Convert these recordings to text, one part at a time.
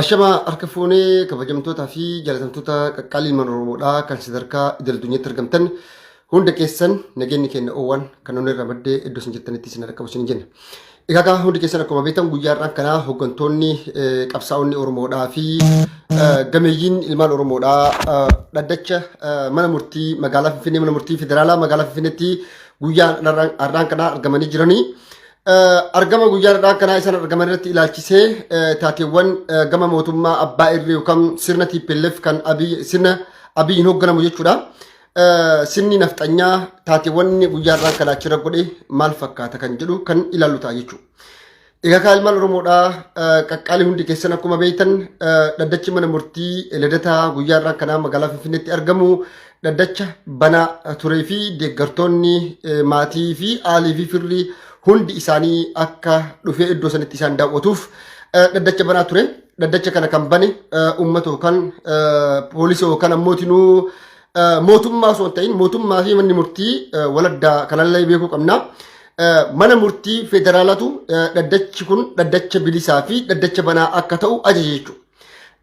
Ashama arkafuune kabajamtoota fi jaalatamtoota qaqqaaliin mana Oromoodhaa kan sadarkaa idil-addunyaatti argamtan hunda keessan nageenyi kenna oowwan kan nuti irraa maddee iddoo isin jirtanitti isin qabu isin jenna. Egaa hundi keessan akkuma beektan guyyaarraa kanaa hooggantoonni qabsaa'onni Oromoodhaa fi gameeyyiin ilmaan Oromoodhaa dhaddacha mana murtii magaalaa Finfinnee mana murtii federaalaa magaalaa Finfinneetti guyyaa har'aan kanaa argamanii jiranii. Argama guyyaadhaa kana isaan argaman irratti ilaalchisee taateewwan gama mootummaa abbaa irree yookaan sirna TPLF kan sirna Abiyyiin hoogganamu jechuudha. Sirni nafxanyaa taateewwan guyyaadhaa kana achirra godhe maal fakkaata kan jedhu kan ilaallu ta'a jechuudha. Egaa ilmaan Oromoodhaa qaqqaalii hundi keessan akkuma beektan dhaddachi mana murtii ledataa guyyaadhaa kana magaalaa Finfinneetti argamu dhaddacha banaa turee fi deeggartoonni maatii fi aalii fi firrii hundi isaanii akka dhufee iddoo sanitti isaan daawwatuuf dhaddacha banaa ture. Dhaddacha kana kan bane uummata yookaan poolisii yookaan ammootinuu mootummaa osoo hin ta'in mootummaa fi manni murtii waladdaa kanallee beekuu qabna. Mana murtii federaalatu dhaddachi kun dhaddacha bilisaa fi dhaddacha banaa akka ta'u ajaje jechuudha.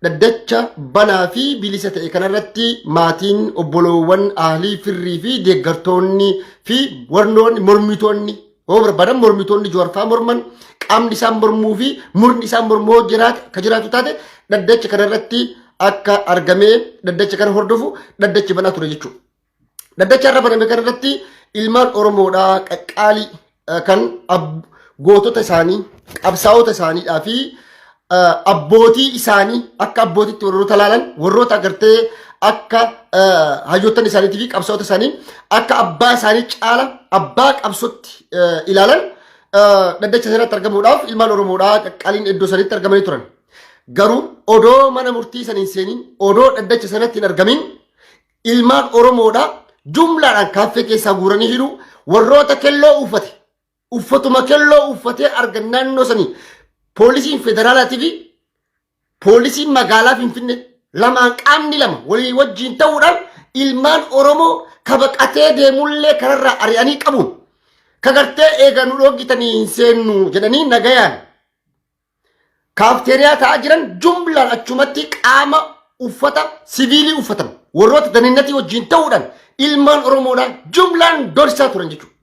Dhaddacha banaa fi bilisa ta'e kanarratti maatiin obboloowwan aalii firrii fi deeggartoonni fi warnoonni mormitoonni barbaadan mormitoonni Jawaar morman qaamni isaan mormuu fi murni isaan mormoo jiraatu taate dhaddacha kanarratti akka argamee dhaddacha kana hordofu dhaddachi banaa ture jechuudha. Dhaddacha irra baname kanarratti ilmaan Oromoodhaa qaqqaalii kan gootota isaanii qabsaa'ota isaaniidhaa fi abbootii isaanii akka abbootitti warroota laalan warroota agartee akka hayyoottan isaaniitii fi qabsaa'ota isaanii akka abbaa isaanii caala abbaa qabsootti ilaalan dhaddacha sanatti argamuudhaaf ilmaan Oromoodhaa qaqqaaliin iddoo sanitti argamanii turan. Garuu odoo mana murtii saniin seeniin odoo dhaddacha sanatti hin argamin ilmaan Oromoodhaa jumlaadhaan kaaffee keessaa guuranii hidhuu warroota kelloo uffatuma kelloo uffatee argan naannoo sanii poolisiin federaalaatii fi poolisiin magaalaa Finfinnee lamaan qaamni lama walii wajjin ta'uudhaan ilmaan Oromoo kabaqatee deemullee kanarraa ari'anii qabuun kagartee eegaa nu dhoogitanii hin seennu jedhanii nagayaan kaafteeriyaa ta'aa jiran jumlaan achumatti qaama uffata siviilii uffatan warroota daninnatii wajjin ta'uudhaan ilmaan Oromoodhaan jumlaan dorsaa turan jechuudha.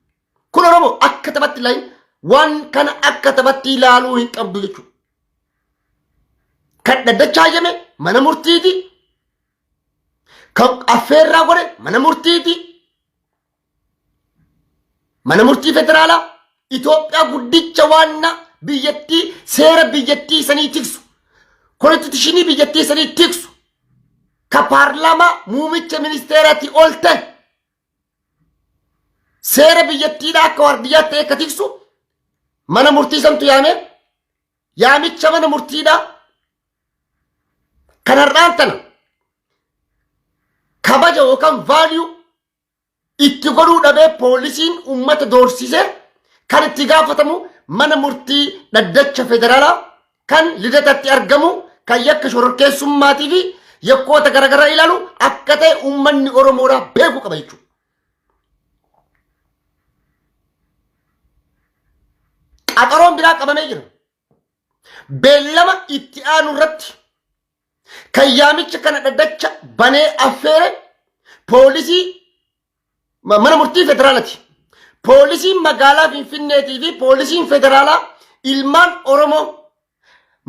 Kun Oromoo akka taphatti ilaahin waan kana akka taphatti ilaaluu hin qabdu jechuudha. Kan dhaddachaa jame mana murtiiti. Kan affeerraa godhe mana murtiiti. Mana murtii federaalaa Itoophiyaa guddicha waanna biyyattii seera biyyattii sanii tiksu. Konstituushinii biyyattii sanii tiksu. Ka paarlaamaa muumicha ministeeraatti ol ta'e. Seera biyyattiidhaa akka waardiyyaa ta'e ka tiksu. Mana murtii santu yaamicha mana murtiidhaa kanarraan tana kabaja yookaan vaaliyuu itti godhuu dhabee poolisiin uummata doorsisee kan itti gaafatamu mana murtii dhaddacha federaalaa kan lidataatti argamu kan yakka shororkeessummaatii fi yakkoota garaagaraa ilaalu akka ta'e uummanni Oromoodhaa beekuu qaba jechuudha. Qaxaroon biraa qabamee jira. Beellama itti aanu irratti kan yaamicha kana dhaddacha banee affeere poolisii mana murtii federaalaati. Poolisiin magaalaa Finfinneetii fi poolisiin federaalaa ilmaan Oromoo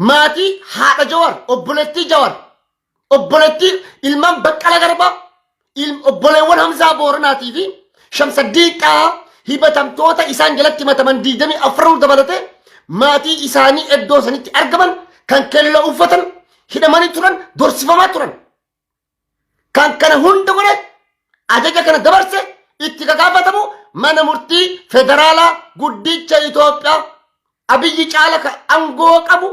maatii haadha Jawaar obboleettii Jawaar obboleettii ilmaan Baqqalaa Garbaa obboleewwan Hamzaa Booranaatii fi Shamsaddiiqaa hibatamtoota isaan jalatti himataman 24 dabalatee maatii isaanii iddoo sanitti argaman kan kelloo uffatan hidhamanii turan dorsifamaa turan kan kana hunda godhe ajaja kana dabarse itti gaafatamu mana murtii federaalaa guddicha Itoophiyaa Abiyyi caala ka angoo qabu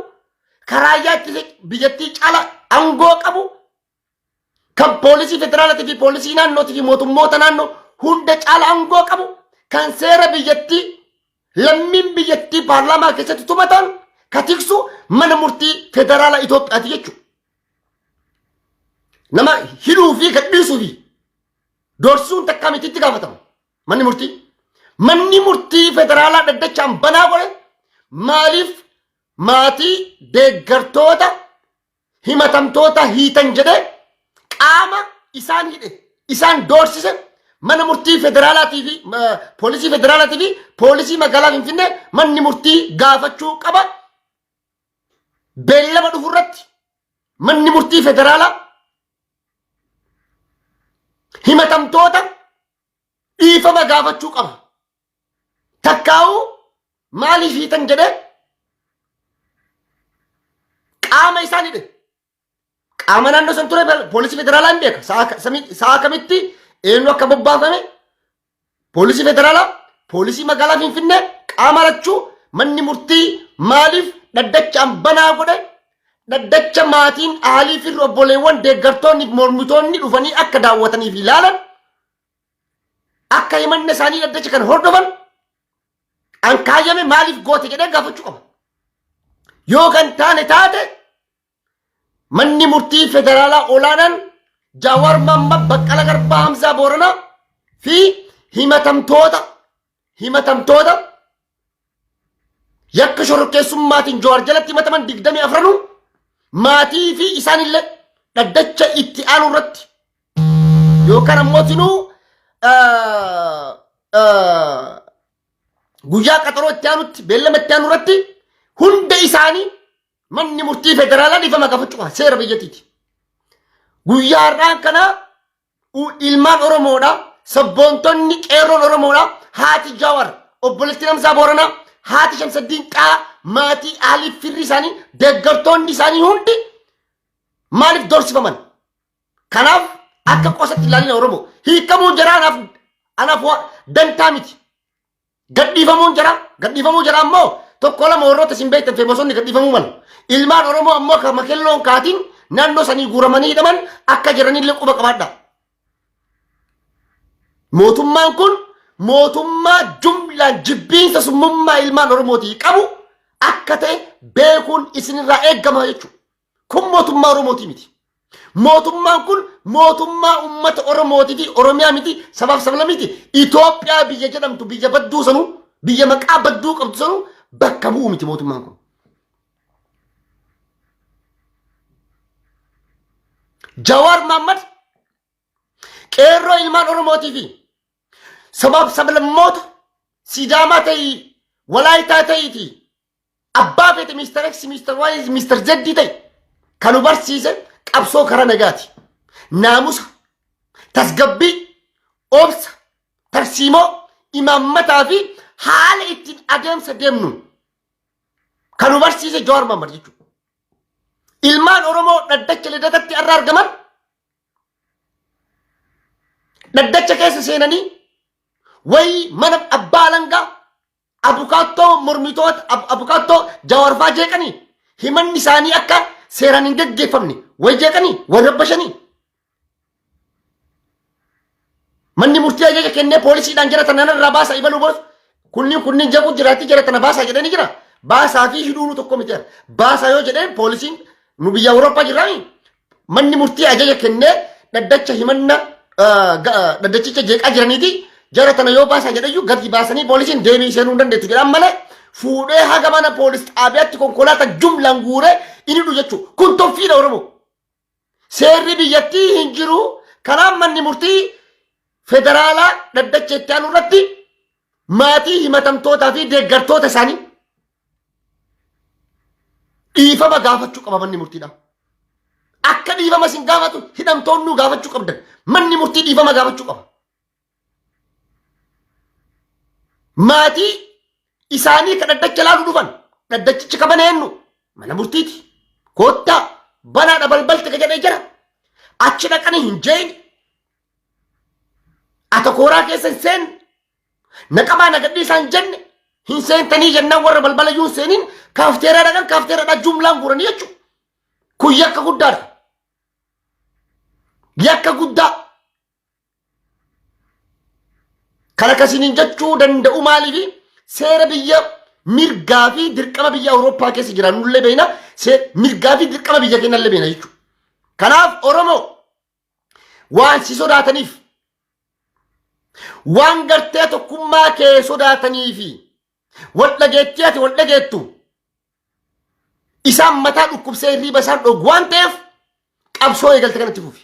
karaayyaatti biyyattii caala angoo qabu kan poolisii federaalaatii fi poolisii naannootii fi mootummoota naannoo hunda caala angoo qabu kan seera biyyattii lammiin biyyattii paarlaamaa keessatti tumatan ka tiksu mana murtii federaalaa Itoophiyaati jechuudha. Nama hidhuu fi gadhiisuu fi doorsuun takkaa mitiitti gaafatama. Manni murtii manni murtii federaalaa daddachaan banaa godhe maaliif maatii deeggartoota himatamtoota hiitan jedhe qaama isaan hidhe isaan doorsise mana murtii federaalaatii fi poolisii federaalaatii fi poolisii magaalaa Finfinnee manni murtii gaafachuu qaba. Beellama dhufurratti manni murtii federaalaa himatamtoota dhiifama gaafachuu qaba. Takkaa'u maaliif hiitan jedhe qaama isaan hidhe qaama naannoo san ture poolisii federaalaa hin beeka sa'a kamitti eenyu akka bobbaafame poolisii federaalaa poolisii magaalaa Finfinnee qaama lachuu manni murtii maaliif daddachaan banaa godhe daddacha maatiin aalii fi obboleewwan deeggartoonni mormitoonni dhufanii akka daawwataniif ilaalan akka himanna isaanii daddacha kan hordofan an kaayame maaliif goote jedhee gaafachuu qaba. Yoo kan taane taate manni murtii federaalaa olaanaan Jawaar Mohammad Baqqalaa Garbaa Hamzaa Booranaa fi himatamtoota yakka shororkeessummaatiin Jawaar jalatti himataman 24 maatii fi isaanillee daddacha itti aanu irratti yookaan ammoo tinuu guyyaa qaxaroo itti aanutti beellama itti aanu irratti hunda isaanii manni murtii federaalaa dhiifama gaafachuu qaba seera biyyattiiti. Guyyaa har'aan kana ilmaan Oromoodha sabboontonni qeerroon Oromoodha haati Jawaar obboleettiin Hamzaa Booranaa haati Shamsaddiin Qaa maatii aalii firri isaanii deeggartoonni isaanii hundi maaliif doorsifaman? Kanaaf akka qosatti ilaalina Oromoo hiikamuu jara anaaf dantaa miti. Gadhiifamuu jara ammoo tokko lama warroota isin beektan feebosonni gadhiifamuu malu. Ilmaan Oromoo ammoo kan makelloon kaatiin naannoo sanii guuramanii hidhaman akka jiranillee quba qabaadha. Mootummaan kun mootummaa jumlaan jibbiinsa summummaa ilmaan Oromootii qabu akka ta'e beekuun isinirraa eeggama jechuudha. Kun mootummaa Oromootii miti. Mootummaan kun mootummaa uummata Oromootii fi Oromiyaa miti sabaaf sabla miti. Itoophiyaa biyya jedhamtu biyya badduu sanuu biyya maqaa badduu qabdu sanuu bakka bu'u miti mootummaan kun. Jawaar Mohammad qeerroo ilmaan Oromootii fi sabaaf sablammoota Sidaamaa ta'ii Walaayitaa ta'iiti abbaa feete Mr. X, Mr. Y, Mr. Z ta'e kan nu barsiise qabsoo karaa nagaati. Naamusa, tasgabbii, obsa, tarsiimoo, imaammataa fi haala ittiin adeemsa deemnu kan nu barsiise Jawaar Mohammad jechuudha. Ilmaan Oromoo daddacha liddatatti irraa argaman daddacha keessa seenanii wayi mana abbaa alangaa abukaattoo mormitoota abukaattoo Jawaar faa jeeqanii himanni isaanii akka seeraan hin gaggeeffamne wayi jeeqanii warrabbashanii manni murtii ajaja kennee poolisiidhaan jira tanaan irraa baasaa ibaluu boos kunniin jeequu jiraatti jira tana baasaa jedhanii jira baasaa fi hidhuunu tokko miti baasaa yoo jedheen poolisiin nu biyya Awurooppaa jirraani manni murtii ajaja kennee daddacha himanna daddachicha jeeqaa jiraniiti jara tana yoo baasaa jedhayyuu gadi baasanii poolisiin deebii seenuu hin dandeettu jedhan malee fuudhee haga mana poolis xaabiyaatti konkolaataa jumlaan guuree inni dhufu jechuudha. Kun toffiidha Oromoo. Seerri biyyattii hin jiru kanaaf manni murtii federaalaa daddacha itti aanu irratti maatii himatamtootaa fi deeggartoota isaanii dhiifama gaafachuu qaba manni murtiidha. Akka dhiifama isin gaafatu hidhamtoonni gaafachuu qabdan manni murtii dhiifama gaafachuu qaba. Maatii isaanii kan daddacha laalu dhufan daddachicha qaban eenyu mana murtiiti. Koottaa banaadha balbalti jedhee jira achi dhaqanii hin jeeni ata kooraa keessa hin seenne naqamaa nagadhii isaan jenne hin seentanii jennaan warra balbala iyyuu hin seeniin kaafteeraa dhaqan kaafteeraadha jumlaan guuranii jechuudha. Kun yakka guddaadha. Yakka guddaa. Kana akkasiin jechuu danda'u maaliifi seera biyya mirgaa fi dirqama biyya Awurooppaa keessa jiran nullee beekna mirgaa fi dirqama biyya keenyallee beekna jechuudha. Kanaaf Oromoo waan si sodaataniif waan gartee tokkummaa kee sodaatanii fi wal dhageettiyaati wal dhageettu isaan mataa dhukkubsee hirriiba isaan dhogu waan ta'eef qabsoo eegalte kanatti fufi.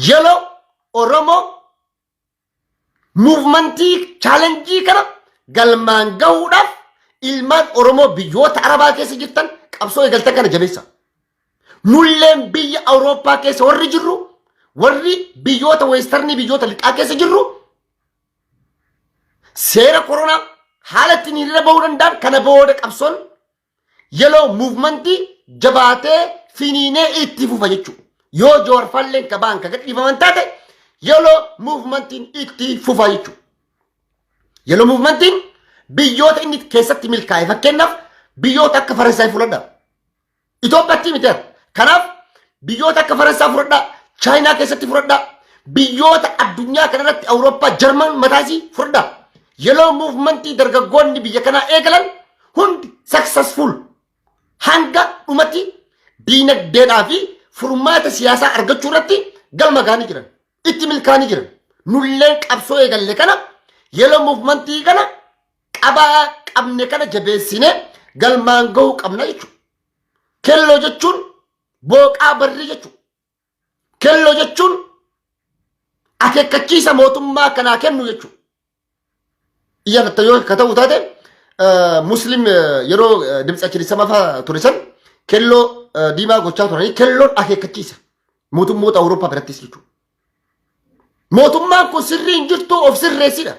Yeroo Oromoo muuvimentii chaalenjii kana galmaan gahuudhaaf ilmaan Oromoo biyyoota Arabaa keessa jirtan qabsoo eegalte kana jabeessa. Nulleen biyya Awurooppaa keessa warri jirru warri biyyoota weestarnii biyyoota lixaa keessa jirru seera koronaa haala ittiin hiriira bahuu danda'an kana booda qabsoon yeroo muuvimentii jabaatee finiinee itti fufa jechuudha. Yoo joorfalleen kabaan ka gadhiifaman taate yeroo muuvimentiin itti fufa jechuudha. Yeroo muuvimentiin biyyoota inni keessatti milkaa'e fakkeenyaaf biyyoota akka Faransaay fudhadha. Itoophiyaatti miti. Kanaaf biyyoota akka Faransaa fudhadha, Chaayinaa keessatti fudhadha, biyyoota addunyaa kanarratti Awurooppaa, Jarman mataasii fudhadha. Yeroo muuvimentii dargaggoonni biyya kanaa eegalan hundi successful hanga dhumatti diinagdeedhaa fi furmaata siyaasaa argachuu irratti galma gaanii jiran. Itti milkaa'anii jiran. Nulleen qabsoo eegalle kana yeroo muuvimentii kana qabne kana jabeessine galmaan gahuu qabna jechuudha. Kelloo jechuun booqaa barri jechuudha. Kelloo jechuun akeekkachiisa mootummaa kanaa kennu jechuudha. Iyyaata yoo akka ta'u taate muslim yeroo dimtsachi samafa turisan kelloo diimaa gochaa turanii kelloon akeekkachiisa mootummoota Awurooppaa birattis jechuudha. Mootummaan kun sirrii hin jirtu of sirreessidha.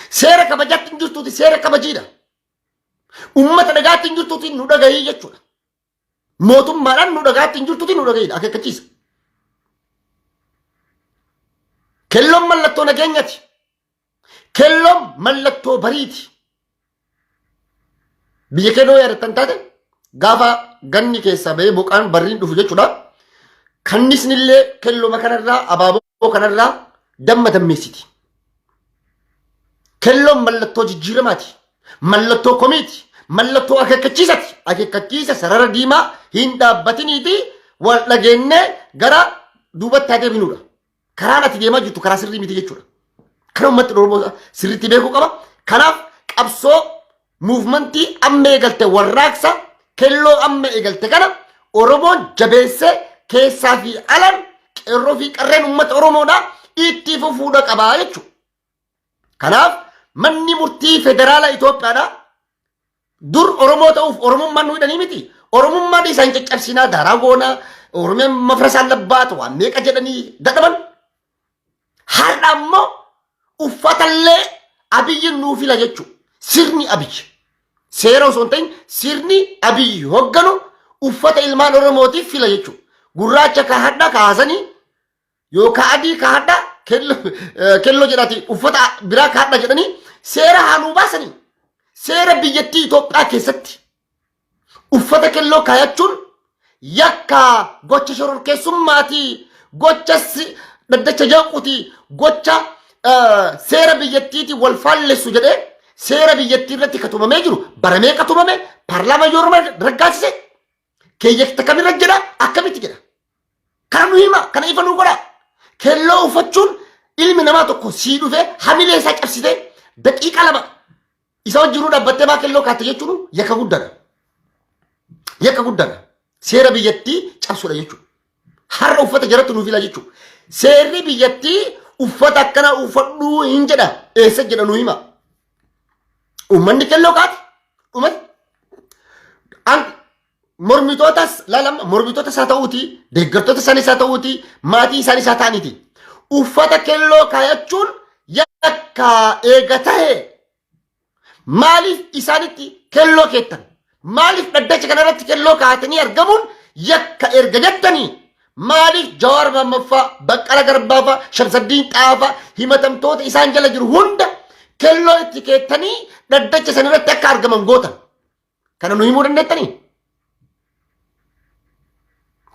Seera kabajaatti hin jirtuuti seera kabajiidha. Ummata dhagaatti hin jirtuuti nu dhagahii jechuudha. Mootummaadhaan nu dhagaatti hin jirtuuti nu dhagahiidha akeekkachiisa. Kelloon mallattoo nageenyaati. Kelloon mallattoo bariiti. Biyya kennoo yaadattan taate gaafa ganni keessaa bahee boqaan barriin dhufu jechuudha. Kannisnillee kellooma kanarraa abaaboo kanarraa damma dammeessiti. Kelloon mallattoo jijjiiramaati. Mallattoo komiiti. Mallattoo akeekkachiisati. Akeekkachiisa sarara diimaa hin dhaabbatiniiti wal dhageennee gara duubatti adeeminuudha. Karaan ati deemaa jirtu karaa sirrii miti jechuudha. Kana ummatti Oromoo sirriitti beekuu qaba. Kanaaf qabsoo muuvimentii amma eegalte warraaqsa kelloo amma eegalte kana Oromoon jabeessee keessaa fi alan qeerroo fi qarreen ummata Oromoodhaa itti fufuudha qabaa jechuudha. Kanaaf manni murtii federaala Itoophiyaadhaa dur Oromoo ta'uuf Oromummaan nu hidhanii miti. Oromummaan isaan caccabsinaa daaraa goonaa Oromiyaan mafrasaan labbaatu waan meeqa jedhanii dadhaban. Har'a ammoo uffatallee abiyyiin nuu fila jechuudha. Sirni abiyyi. Seera osoo hin ta'in sirni abiyyi hogganu uffata ilmaan Oromootiif fila jechuudha. Gurraacha kaahadha kaasanii yookaan adii kaahadha kelloo jedhati uffata biraa kaahadha jedhanii seera haanuu baasanii. Seera biyyattii Itoophiyaa keessatti uffata kelloo kaayachuun yakka gocha shororkeessummaati, gocha daddacha jaaquuti, gocha seera biyyattiiti wal faallessu jedhee seera biyyattii irratti katumamee jiru baramee katumame paarlaamaa yoo raggaasise keeyyata kamirra jedha akkamitti jedha. Kana nu hima kana ifa nu godha. Kelloo uffachuun ilmi namaa tokko sii dhufee hamilee isaa cabsitee daqiiqa lama isa wajjinuu dhaabbattee baa kelloo kaatte jechuun yakka guddaadha. Yakka guddaadha. Seera biyyattii cabsuudha jechuudha. Har'a uffata jaratti nuuf fila jechuudha. Seerri biyyattii uffata akkana uffadhuu hin jedha. Eessa jedha nu hima. Uummanni kelloo kaate uummanni mormitootas laalama mormitootas haa ta'uuti deeggartoota isaanis haa ta'uuti maatii isaanis haa ta'aniiti. Uffata kelloo kaayachuun yakka eega ta'e maaliif isaanitti kelloo keettan? Maaliif dhaddacha kanarratti kelloo kaatanii argamuun yakka erga jettanii? Maaliif Jawaar Mohammad Baqqala Garbaa Shamsaddiin Xaafaa himatamtoota isaan jala jiru hunda kelloo itti keettanii dhaddacha sanarratti akka argaman gootan? Kana nu himuu dandeettanii?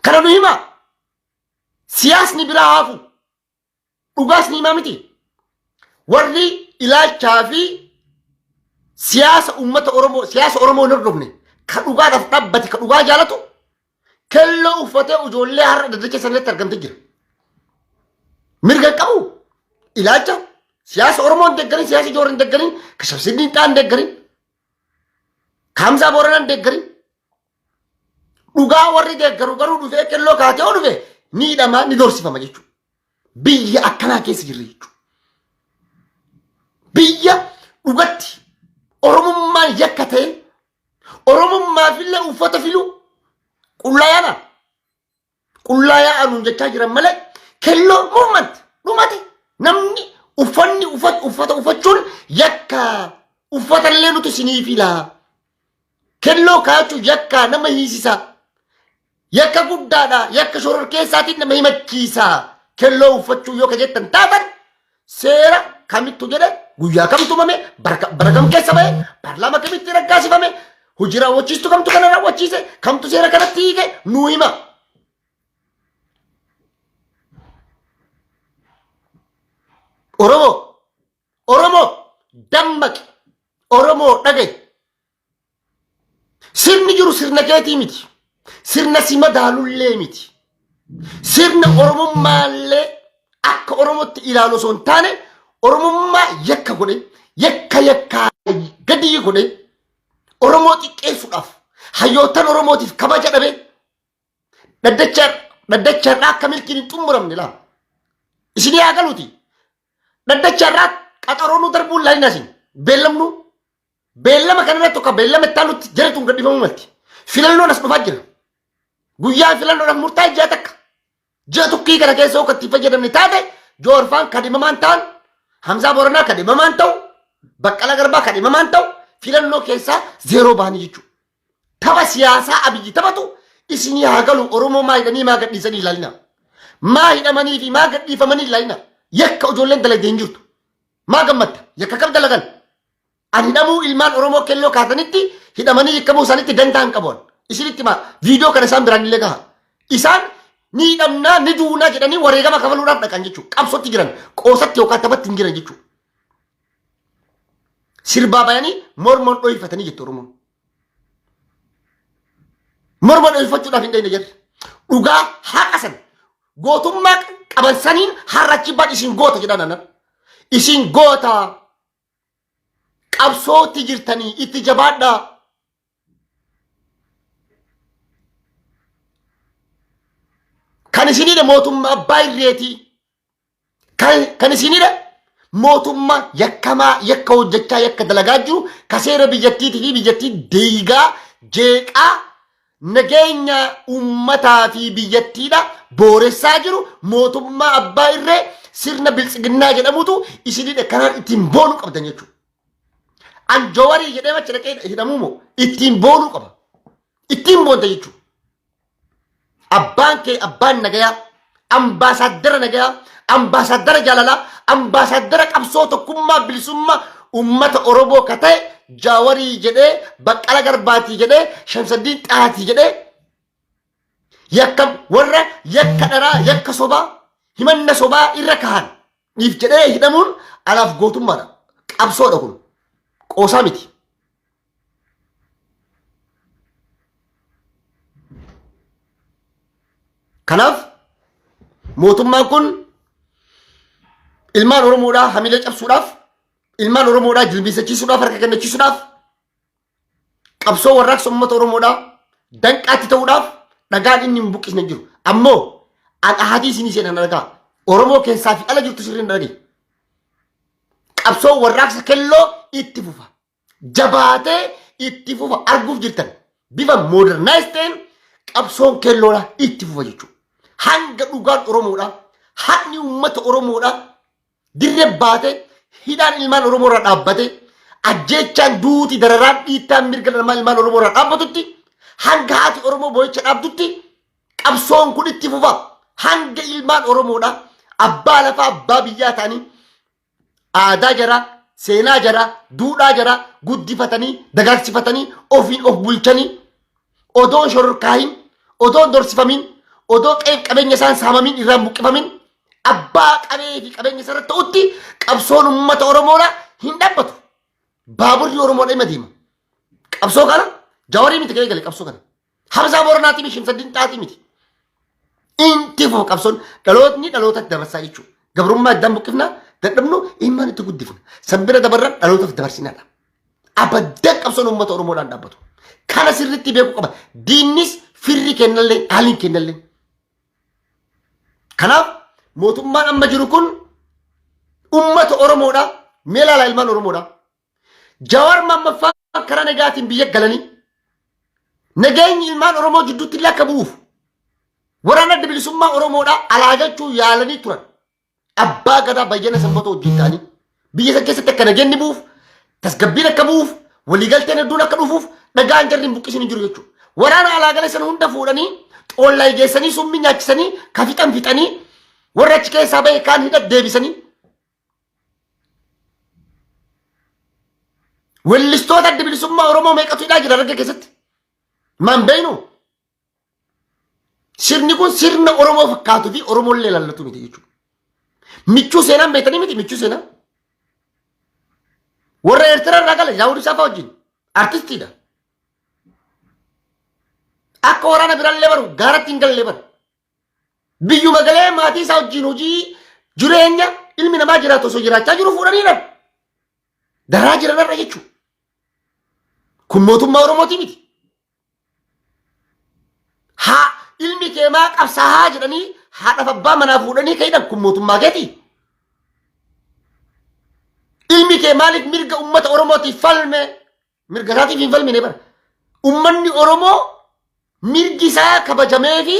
Kana nu hima. Siyaasni biraa haafu. Dhugaasni himaa miti. Warri ilaalchaa fi siyaasa uummata Oromoo siyaasa Oromoo hin hordofne kan dhugaadhaaf dhaabbate kan dhugaa jaalatu kelloo uffatee ijoollee har'a daddacha sanatti argamte jira. mirga qabu ilaacha siyaasa Oromoon deeggarin siyaasa Joorin deeggarin kashabsiin taan deeggarin Kamsaa Booranaan deeggarin dhugaa warri deeggaru garuu dhufee kelloo kaatee oo dhufe ni hidhama ni doorsifama jechuudha. Biyya akkanaa keessa jirre jechuudha. Biyya dhugatti Oromummaan yakka ta'e Oromummaafillee uffata filu qullaa yaa'anuun jechaa jiran malee kelloo movement dhumate namni uffata uffachuun yakka uffatallee nuti sinii filaa kelloo kaachuu yakka nama hiisisa yakka guddaadha yakka shoror keessaatiin nama himachiisa kelloo uffachuu yoo kajettan taatan seera kamittu jedhe guyyaa kamtu mame bara kam keessa ba'e parlaama kamitti raggaasifame hojii raawwachiistu kamtu kana raawwachiise kamtu seera kanatti hiike nuu hima. Oromoo dammaqi Oromoo dhaga'i sirni jiru sirna keetii miti sirna si madaalullee miti sirna Oromummaallee akka Oromootti ilaalu osoo hin taane Oromummaa yakka godhe yakka gadi godhe Oromoo xiqqeessuudhaaf hayyootan Oromootiif kabaja dhabe dhaddacharraa akka milkiin hin xumuramne laa isinii haa galuuti dhaddacharraa qaxaroonuu darbuun laalinasin beellama kanarratti tokko beellama ittaanutti jedhatuun gadhiifamuu malti filannoon as dhufaa jira guyyaa filannoodhaaf murtaa'e ji'a tokkii kana keessa akka itti fayyadamne taate Joorfaan kadhimamaan ta'an Hamzaa Booranaa kadhimamaan ta'u Baqqalaa Garbaa kadhimamaan ta'u filannoo keessaa zeeroo bahanii jechuudha. Tapha siyaasaa Abiyyi taphatu isinii haa galu Oromoo maa hidhanii maa gadhiisanii ilaalina. Maa hidhamanii fi maa gadhiifamanii ilaalina. Yakka ijoolleen dalagdee hin jirtu. Maa gammadda yakka kam dalagan. Ani hidhamuu ilmaan Oromoo kelloo kaatanitti hidhamanii hiikamuu isaaniitti dantaa hin qaban. Isinitti maa viidiyoo kana isaan biraan illee gaha. Isaan ni hidhamnaa ni duunaa jedhanii wareegama kafaluudhaaf dhaqan jechuudha. Qabsootti jiran qoosatti yookaan taphatti hin jiran jechuudha. Sirbaa bayanii mormoon dho'ifatanii jettu Oromoon. Mormoon dho'ifachuudhaaf hin dhayne jedhe. Dhugaa haqa san gootummaa qaban saniin har'achi baan isin goota jedhan anan. Isin goota qabsootti jirtanii itti jabaadhaa. Kan isinidha mootummaa abbaa irreetii. Kan isinidha mootummaa yakkamaa yakka hojjechaa yakka dalagaa jiru kaseera biyyattiitii fi biyyattii deegaa jeeqaa nageenya uummataa fi biyyattiidha booressaa jiru mootummaa abbaa irree sirna biltsiginnaa jedhamutu isinidha kanaan ittiin boonuu qabdan jechuudha. Anjoowarii jedhee macha dhaqee hidhamuu moo ittiin boonuu qaba. Ittiin boonta jechuudha. Abbaan kee abbaan nagayaa ambaasaadara nagayaa ambaasaadara jaalalaa ambaasaadara qabsoo tokkummaa bilisummaa ummata Oromoo ka ta'e Jaawarii jedhee Baqqalaa Garbaatii jedhee Shamsaddiin Xaatii jedhee yakka warra yakka dharaa yakka sobaa himanna sobaa irra kahan dhiif jedhee hidhamuun alaaf gootummaadha. Qabsoodha kun qoosaa miti. Kanaaf mootummaan kun ilmaan Oromoodhaa hamilee cabsuudhaaf ilmaan Oromoodhaa jilbiisachiisuudhaaf harka kennachiisuudhaaf qabsoo warraaqsa uummata Oromoodhaa danqaatti ta'uudhaaf dhagaan inni hin buqqisne jiru. Ammoo ahadii isinii seenan dhagaa Oromoo keessaa fi ala jirtu sirriin dhagee qabsoo warraaqsa kelloo itti fufa jabaatee itti fufa arguuf jirtan bifa modernize ta'een qabsoon kelloodhaa itti fufa jechuudha. Hanga dhugaan Oromoodhaa haqni uummata Oromoodhaa dirree baatee hidhaan ilmaan Oromoorraa dhaabbate ajjeechaan duuti dararaan dhiittaan mirga ilmaan Oromoorraa dhaabbatutti hanga haati Oromoo boo'icha dhaabdutti qabsoon kun itti fufa hanga ilmaan Oromoodhaa abbaa lafaa abbaa biyyaa ta'anii aadaa jaraa seenaa jaraa duudhaa jaraa guddifatanii dagaagsifatanii ofiin of bulchanii odoon shororkaahin odoon dorsifamin odoo qabeenya isaan saamamin irraan buqqifamin abbaa qabee fi qabeenya isarratti ta'utti qabsoon uummata Oromoodhaa hin dhaabbatu. Baaburri Oromoodhaa ima deema. Qabsoo kana Jaawarii miti gahee gale qabsoo kana. Hamzaa Booranaatii fi Shamsaddiin Xaatii miti. Inti fufa qabsoon dhalootni dhalootatti dabarsaa jechuudha. gabrummaa iddaan buqqifna dadhabnu ilmaan itti guddifna sabbira dabarran dhalootaaf dabarsinaadha abadda qabsoon uummata oromoodhaan dhaabbatu kana sirriitti beekuu qaba diinnis firri kennallee haaliin kennallee kanaaf mootummaan amma jiru kun uummata oromoodha meelaalaa ilmaan oromoodha Jawaar Mammaffaa karaa nagaatiin biyya galanii nageenyi ilmaan oromoo jidduutti illee akka bu'uuf waraana adda bilisummaa oromoodha alaagachuu yaalanii turan abbaa gadaa bayyana sanbatoo wajjin ta'anii biyya san keessatti akka nageenyi bu'uuf tasgabbiin akka bu'uuf waliigalteen hedduun akka dhufuuf dhagaan jarri hin buqqisanii jiru jechuudha. Waraana alaagala san hunda fuudhanii xoollaa geessanii summii nyaachisanii ka fixan fixanii warra achi keessaa ba'e kaan hidhat deebisanii wellistoota adda bilisummaa oromoo meeqatu hidhaa jira darga keessatti maan beeynu sirni kun sirna oromoo fakkaatuu fi oromollee lallatu miti jechuudha. Michuu seenaan beekanii miti michuu seenaa warra Eertiraa irraa gala Daawud Isaa fa'aa wajjin artistiidha. Akka waraana biraallee baru gaaratti hin gallee baru biyyuma galee maatii isaa wajjin hojii jireenya ilmi namaa jiraatu osoo jiraachaa jiru fuudhaniidha daraa jiranirra jechuudha. Kun mootummaa Oromootii miti. Haa ilmi kee maa qabsaa'aa jedhanii haadhaaf abbaa manaa fuudhanii ka'idhan kun mootummaa keetii. Ilmi kee maaliif mirga uummata Oromootiif falme mirga isaatiif hin falmine bara. Uummanni Oromoo mirgi isaa kabajamee fi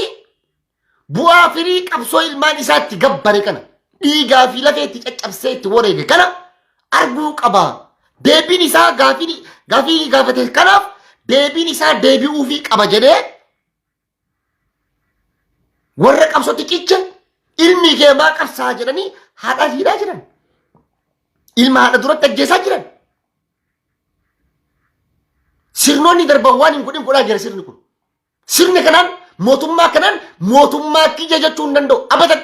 bu'aa firii qabsoo ilmaan isaatti gabbare kana dhiigaa fi lafee itti caccabsee itti wareege kana arguu qaba. Deebiin isaa gaafii gaafate kanaaf deebiin isaa deebi'uu fi qaba jedhee warra qabsootti ciche ilmi kee maa qabsaa jedhanii haadhaaf hidhaa jiran. Ilma haadha duratti ajjeesaa jiran. Sirnoonni darban waan hin godhin godhaa jira sirni kun. Sirni kanaan mootummaa kiyya jechuu hin danda'u abadan.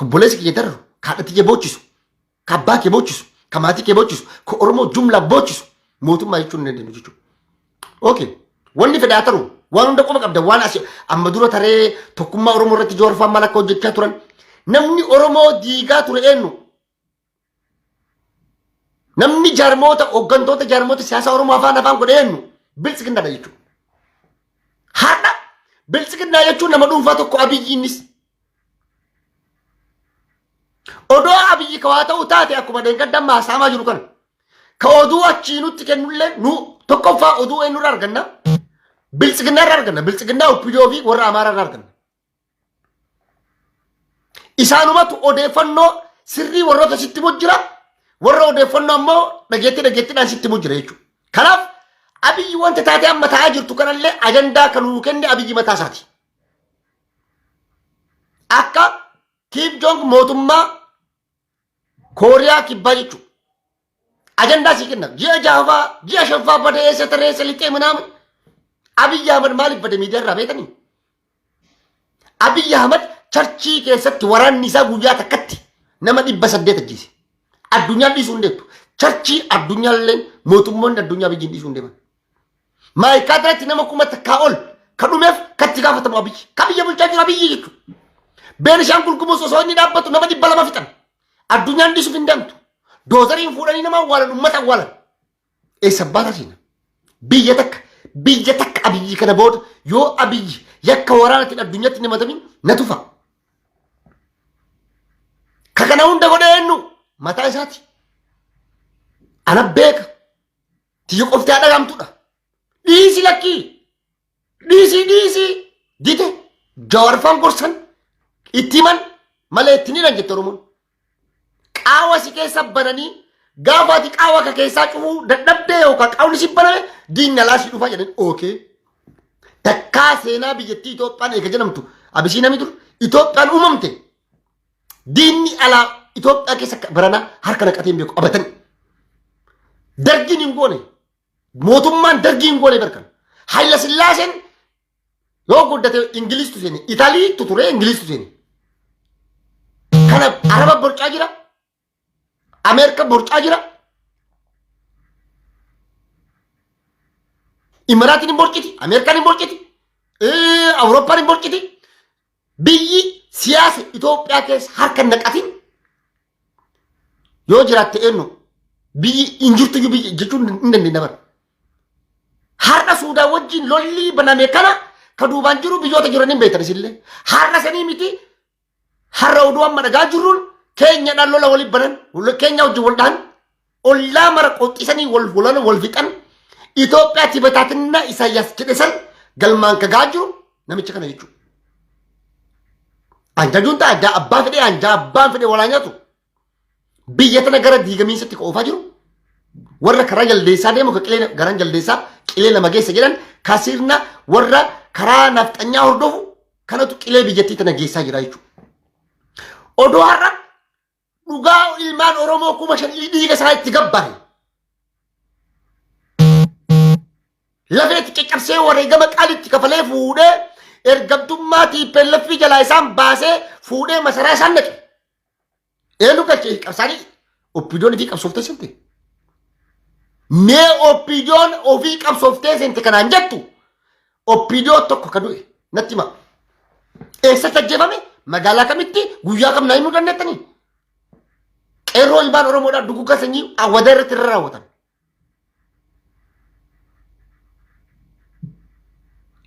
Obboleessi kiyya darru haadha kiyya boochisu ka abbaa kee boochisu ka maatii kee boochisu ka Oromoo jumlaa boochisu mootummaa jechuu hin dandeenyu jechuudha. Okay wanni fedhaa taru waan hunda qofa qabda waan asii amma dura taree tokkummaa Oromoo irratti joorfaan maal akka hojjechaa turan namni Oromoo diigaa ture eenyu namni jaarmoota hooggantoota jaarmoota siyaasa Oromoo afaan godhe eenyu biltsiginnaadha jechuudha. Haadha biltsiginnaa jechuun nama dhuunfaa tokko Abiyyiinis odoo Abiyyi ka waa ta'u taate akkuma deeggaddammaa saamaa jiru kana ka oduu achii nutti kennullee nu tokkoffaa oduu eenyurraa arganna biltsiginnaa irraa arganna biltsiginnaa Oppidoo fi warra Amaaraa irraa arganna. Isaanumatu odeeffannoo sirrii warroota sitti mujjira warra odeeffannoo ammoo dhageettiidhaan sitti mujjira jechuudha. Kanaaf Abiyyi wanta taatee amma ta'aa jirtu kanallee ajandaa kan nuu kenne Abiyyi mataa isaati. Akka Kim Jong mootummaa Kooriyaa kibbaa jechuudha. Ajandaa sii kenna ji'a jaafaa ji'a shanfaa badee eessa taree eessa lixee minaamin Abiyyi Ahmad maaliif bade miidiyaa irraa beekanii? Abiyyi Ahmad charchii keessatti waraanni isaa guyyaa takkatti nama 800 ajjeese. Addunyaan dhiisuu hin deettu. Charchii addunyaallee mootummoonni addunyaa biyyiin dhiisuu hin deeman. Maayikaadiraatti nama 1000 takkaa ol ka dhumeef katti gaafatamu Abiyyi. Ka biyya bulchaa jiru Abiyyi jechuudha. Beenishaangul Gumuz osoo inni dhaabbatu nama 200 fixan. Addunyaan dhiisuuf hin deemtu. Doozariin fuudhanii nama awwaalan uummata awwaalan. Eessa baata siina? Biyya takka Abiyyi kana booda yoo Abiyyi yakka waraanatiin addunyaatti namatamin na tufa. Ka kana hunda godhee eenyu mataa isaati. Ana beeka. Tiyya qofti haadha gaamtuudha. Dhiisi lakkii. Dhiisi. Dite Jawaarfaan gorsan itti himan malee itti hinan jette Oromoon. Qaawwa si keessa bananii gaafa ati qaawwa ka keessaa cufuu dadhabdee yookaan qaawni si baname diinni alaa si dhufaa jedhanii ookee. Takkaa seenaa biyyattii Itoophiyaan eega jedhamtu Abisiinami dur Itoophiyaan uumamte diinni alaa Itoophiyaa keessa baranaa harka naqatee hin beeku abatanii. Dargiin hin goone mootummaan dargii hin goone barkan. Hayila Sillaaseen yoo guddate Ingiliistu seene Itaaliitu ture Ingiliistu seene. Kana Araba borcaa jira Ameerika borcaa jira Imaraatiin hin borciti Ameerikaan hin borciti Awurooppaan hin borciti biyyi siyaasa Itoophiyaa keessa harka naqatin yoo jiraatte eenyu biyyi injirtu biyyi jechuun hin dandeenya bara. Har'a Suudaan wajjin lolli baname kana ka duubaan jiru biyyoota jiraniin beektan isillee. Har'a sanii miti har'a oduu amma dhagaa jirruun keenyadhaan lola waliin banan keenya wajjin wal dhahan ollaa mara qoxxisanii wal fixan Itoophiyaa Tibetaatinna Isaayyaas jedhesan galmaan kagaa jiru namicha kana jechuudha. Anjajuun ta'a anjaa abbaa fedhee anjaa abbaan fedhee walaa nyaatu biyya tana gara diigamiinsatti qoofaa jiru warra karaa jaldeessaa deemu ka qilee garaan jaldeessaa qilee lama geessa jedhan kasirna warra karaa nafxanyaa hordofu kanatu qilee biyyattii tana geessaa jira jechuudha. Odoo har'a dhugaa ilmaan Oromoo kuma shan dhiiga isaa itti gabbare. Lafeetti caccabsee wareegama qaalitti kafalee fuudhee ergamtummaa TPLF jalaa isaan baasee fuudhee masaraa isaan naqe. Eenyu galchee qabsaanii oppiidoon ofii qabsooftee sente. Mee oppiidoon ofii qabsooftee sente kanaan jettu oppiidoo tokko ka du'e natti hima. Eessatti ajjeefame magaalaa kamitti guyyaa kam naa himuu dandeettanii? Qeerroo ilmaan Oromoodhaan duguggaa sanyii awwadaa irratti irra raawwatan.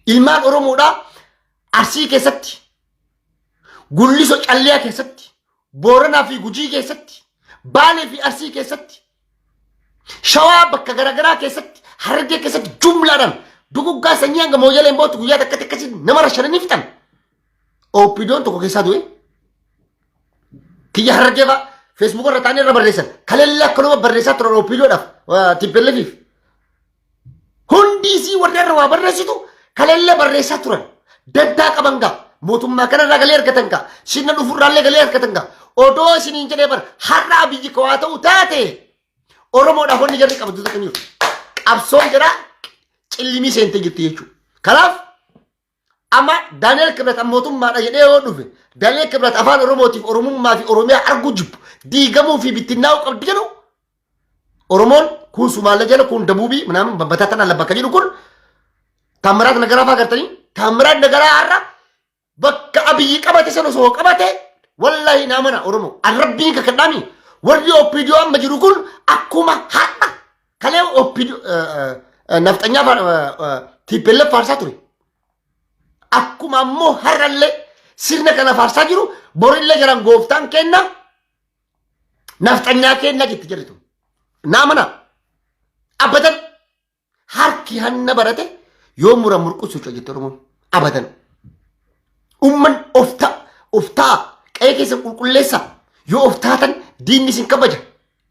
Ilmaan Oromoodhaa Arsii keessatti, Gulliso Calliyaa keessatti, Booranaa fi Gujii keessatti, Baalee fi Arsii keessatti, Shawaa bakka garaagaraa keessatti, Harargee keessatti jumlaadhaan duguggaa sanyii hanga mooyyaleen bootu guyyaa takkatti akkasii nama rashananii fixan. Oppiidoon tokko keessaa du'e. Kiyya Harargee fa'aa Facebook irra taa'anii irra barreessan. Kaleellee akkanuma barreessaa turan oppiidoodhaaf TPLFiif. Hundi isii warra irra waa barreessitu kaleellee barreessaa turan. Daddaa qaban gaa mootummaa kanarraa galee argatan gaa sinna dhufurraallee galee argatan gaa odoo isiniin jedhee bar har'aa biyyi kawaa ta'u taate Oromoodhaaf wanni jarri qabatu takka jiru. Qabsoon jira cillimii seentee jirti jechuudha. Kanaaf amma Daani'eel Kibrat mootummaadha jedhee yoo dhufe Daani'eel Kibrat afaan Oromootiif Oromummaa fi Oromiyaa arguu jibbu diigamuu fi bittinnaa'uu qabdi jedhu Oromoon kun Sumaalee jala kun Dabuubii manaan babbataa tanaan labbakka jedhu kun Taamiraat Nagaraa fa'aa agartanii Taamiraat Nagaraa har'a bakka abiyyi qabate sana osoo qabate wallahi naamana Oromoo arrabbiin kakadhaami warri oppiidiyoo amma jiru kun akkuma har'a kalee oppiidiyoo nafxanyaa TPLF faarsaa ture. Akkuma ammoo har'allee sirna kana faarsaa jiru borillee jiran gooftaan kenna nafxanyaa kenna jetti jedhitu. Naamana abadan harki hanna barate yoo mura murqusu jette Oromoon abadan. Umman oftaa qe'ee keessa qulqulleessa yoo oftaatan diinni sin kabaja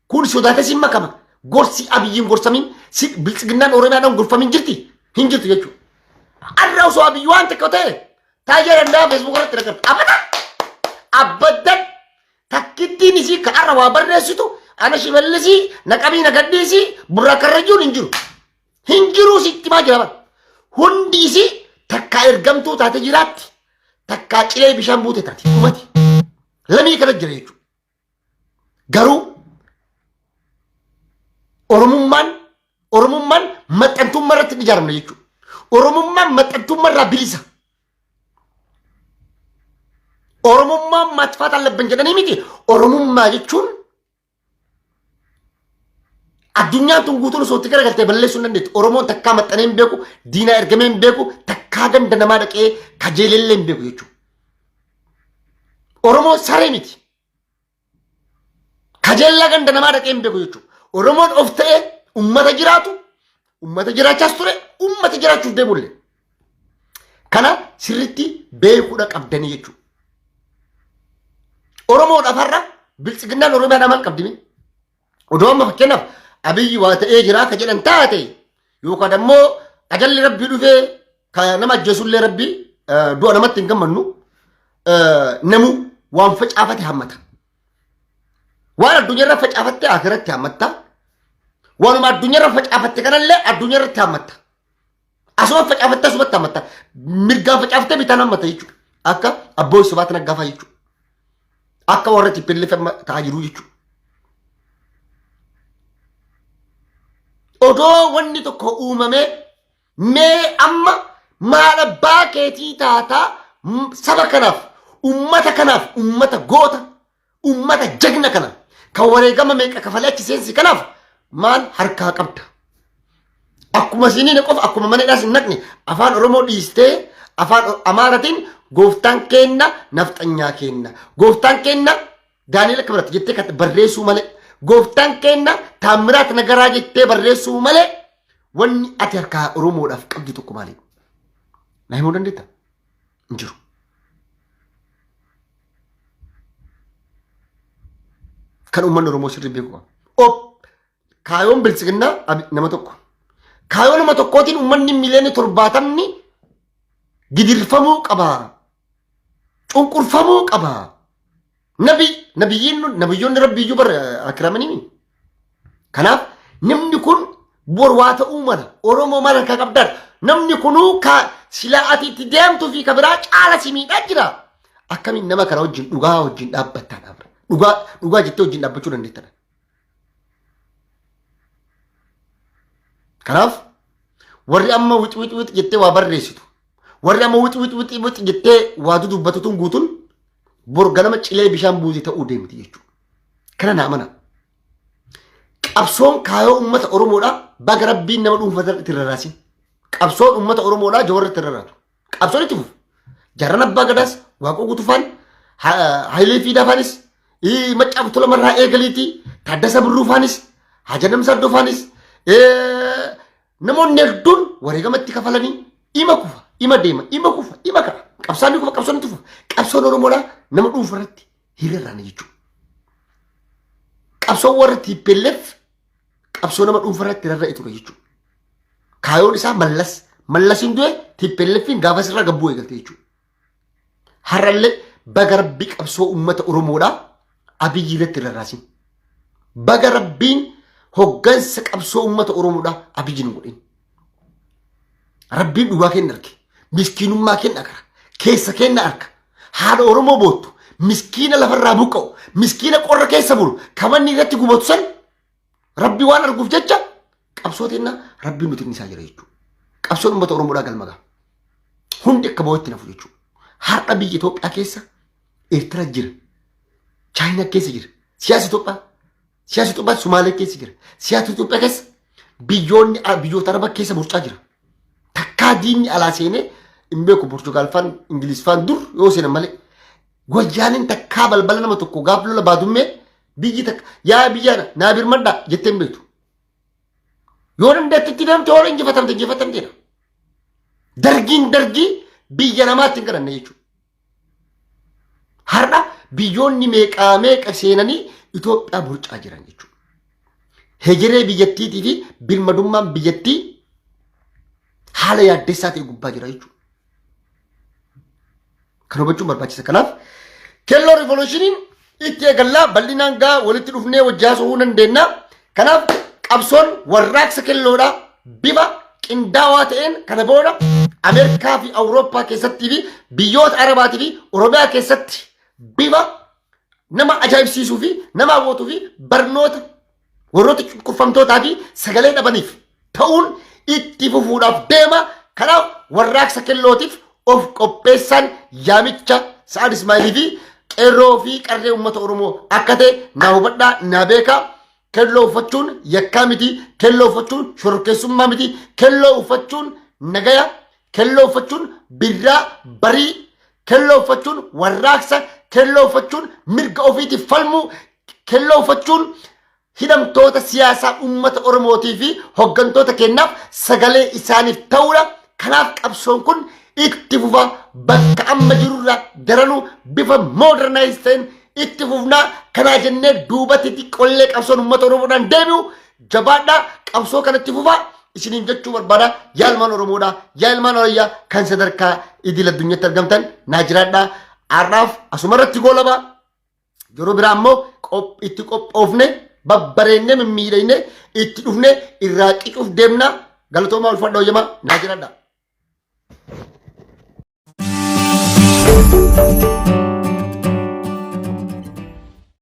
kun sodaate sin makama gorsi abiyyiin gorsamin si biltsiginnaan Oromiyaadhaan gorfamin jirti hin jirtu jechuudha. Arra osoo abiyyi waan tokko ta'e taayyaa danda'a Facebook irratti nagarta abadan takkittiin isii ka arra waa barreessitu ana shimallisii naqabii nagaddiisii burra karrajuun hin jiru sitti maa jiraman hundi isii takkaa ergamtuu taate jiraatti. Takkaa cilee bishaan buute taati ummati lamii kana jira jechuudha. Garuu Oromummaan maxxantummaa irratti hin ijaaramne jechuudha. Oromummaan maxxantummaa irraa bilisa. Oromummaan matfaata labban jedhanii miti. Oromummaa jechuun addunyaan tun guutuun osoo itti garagaltee balleessuu hin dandeettu. Oromoon takkaa maxxanee hin beeku, diinaa ergamee hin beeku, takkaa ganda namaa dhaqee kajeelellee hin beeku jechuudha. Oromoon saree miti. Kajeellaa ganda namaa dhaqee hin beeku jechuudha. Oromoon of ta'ee ummata jiraatu, ummata jiraachaas ture, ummata jiraachuuf deemullee. Kana sirriitti beekuudha qabdanii jechuudha. Oromoodhaaf har'a biltsiginnaan Oromiyaa maal qabdimi? Odoo amma fakkeenyaaf abiyyi waa ta'ee jiraa ka jedhan taate yookaan ammoo ajalli rabbii dhufee ka nama ajjeesullee rabbii du'a namatti hin gammannu namu waan facaafate hammata. Waan addunyaarra facaafatte akhiratti hammatta. Waanuma addunyaarra facaafatte kanallee addunyaarratti hammatta. Asuma facaafatte asumatti hammatta. Mirgaan facaafatte bitaan hammata jechuudha. Akka abboo Subaat Naggaafaa jechuudha. Akka warra TPLF ta'aa jiru jechuudha. Odoo wanni tokko uumame mee amma maal abbaa keetii taataa saba kanaaf ummata goota ummata jagna kana kan wareegama meeqa kafalee achi seensi kanaaf maal harkaa qabda akkuma siniin qof akkuma maneedhaas hin naqne afaan oromoo dhiistee afaan amaaratiin gooftaan kenna nafxanyaa kenna gooftaan kenna daani'el kibrat jettee kan barreessuu malee gooftaan kenna taamiraat nagaraa jettee barreessuu malee wanni ati harkaa oromoodhaaf qabdi tokko maali naa himuu dandeetta hin jiru. Kan uummanni oromoo sirrii beeku kaayoon bilisiginnaa nama tokko kaayoo nama tokkootiin uummanni miliyoona 70 gidirfamuu qaba cunqurfamuu qaba nabiyyoonni rabbiyyuu bar akramanii kanaaf namni kun bor waa ta'uu mala oromoo mala kan qabdan namni kunuu ka silaa ati itti deemtuu fi kabiraa caala si miidhaa jira akkamiin nama kana wajjin dhugaa wajjin dhaabbattaa dhaabra dhugaa jettee wajjin dhaabbachuu dandeettadha. Kanaaf warri amma wixi jettee waa barreessitu warri amma wixi jettee waa dubbatutuun guutuun bor ganama cilee bishaan buusee ta'uu deemti jechuudha. Kana naa mana qabsoon kaayoo uummata oromoodhaa baga rabbiin nama dhuunfatan itti rarraasin qabsoon uummata oromoodhaa jawarra itti rarraatu qabsoon itti fufu jarran abbaa gadaas waaqoo gutufaan hayilee fiidafaanis maccaaf tola marraa eegaliitii taaddasa birruufaanis hajanam saddofaanis namoonni hedduun wareegamatti kafalanii ima kufa ima deema ima kufa ima kara qabsaanii kufa qabsoon itti fufa qabsoon oromoodhaa nama dhuunfarratti hiriirraana jechuudha. Qabsoon warra TPLF qabsoo nama dhuunfarratti rarra'e ture jechuudha. Kaayoon isaa mallasiin du'e TPLFin gaafa sirraa gabbuu eegalte jechuudha. Har'allee baga rabbii qabsoo uummata oromoodhaa abiyyi irratti rarraasin baga rabbiin hoggansa qabsoo uummata oromoodhaa abiyyi nu godhin rabbiin dhugaa kenna arge miskiinummaa kenna kara keessa kenna arga haadha oromoo boottu miskiina lafarraa buqqa'u miskiina qorra keessa bulu kamanni irratti gubatu san rabbi waan arguuf jecha qabsootinna rabbiin nuti isaa jira jechuudha. Qabsoon uummata oromoodhaa galmagaa hundi akka boo'etti nafu jechuudha. Har'a biyya Itoophiyaa keessa Eertira jira Chaayinaa keessa jira siyaasa Itoophiyaa Sumaalee keessa jira siyaasa Itoophiyaa keessa biyyoota Arabaa keessa burcaa jira takkaa diinni alaa seenee hin beeku Portugaal faan Ingiliis faan dur yoo seenan malee Wayyaaniin takkaa balbala nama tokko gaafa lola baadummee biyyi takka yaa biyyaana naa birmadhaa jettee hin beektu yoo dandeetti itti deemte yoo injifatamteedha dargii biyya namaatti hin garanne jechuudha. Har'a biyyoonni meeqa seenanii Itoophiyaa burcaa jiran jechuudha. Hegeree biyyattiitii fi birmadummaan biyyattii haala yaaddessaa ta'e gubbaa jira jechuudha. Kan hubachuun barbaachisa. Kanaaf kelloo rivolushiniin itti eegallaa bal'inaan gaa walitti dhufnee wajjaasuu dandeenya. Kanaaf qabsoon warraaqsa kelloodhaa bifa qindaawaa ta'een kana booda Ameerikaa fi Awurooppaa keessattii fi biyyoota Arabaatii fi Oromiyaa keessatti bifa nama ajaa'ibsiisuu fi nama hawwatuu fi barnoota warroota cunqurfamtootaa fi sagalee dhabaniif ta'uun itti fufuudhaaf deema. Kanaaf warraaqsa kellootiif of qopheessaan yaamicha Sa'ad Ismaa'ilii fi qeerroo fi qarree uummata Oromoo akka ta'e naa hubadhaa naa beekaa. Kelloo uffachuun yakkaa miti kelloo uffachuun shororkeessummaa miti kelloo uffachuun nagaya kelloo uffachuun birraa barii kelloo uffachuun warraaqsa kelloo uffachuun mirga ofiitiif falmuu kelloo uffachuun hidhamtoota siyaasaa uummata Oromootii fi hoggantoota kennaaf sagalee isaaniif ta'uudha. Kanaaf qabsoon kun itti fufa bakka amma jirurraa daranuu bifa modernize ta'een itti fufnaa. Kanaa jennee duubatti xiqqollee qabsoon uummata Oromoodhaan deebi'u jabaadhaa qabsoo kanatti fufaa isiniin jechuu barbaada. Yaa ilmaan Oromoodhaa yaa ilmaan Oromiyyaa kan sadarkaa idil addunyaatti argamtan naa jiraadhaa. Har'aaf asumarratti goolabaa yeroo biraa ammoo itti qophoofne babbareennee mimmiidhaynee itti dhufne irraa qicuuf deemnaa. Galatoomaa ulfaadhaa hojjamaa naa jiraadhaa.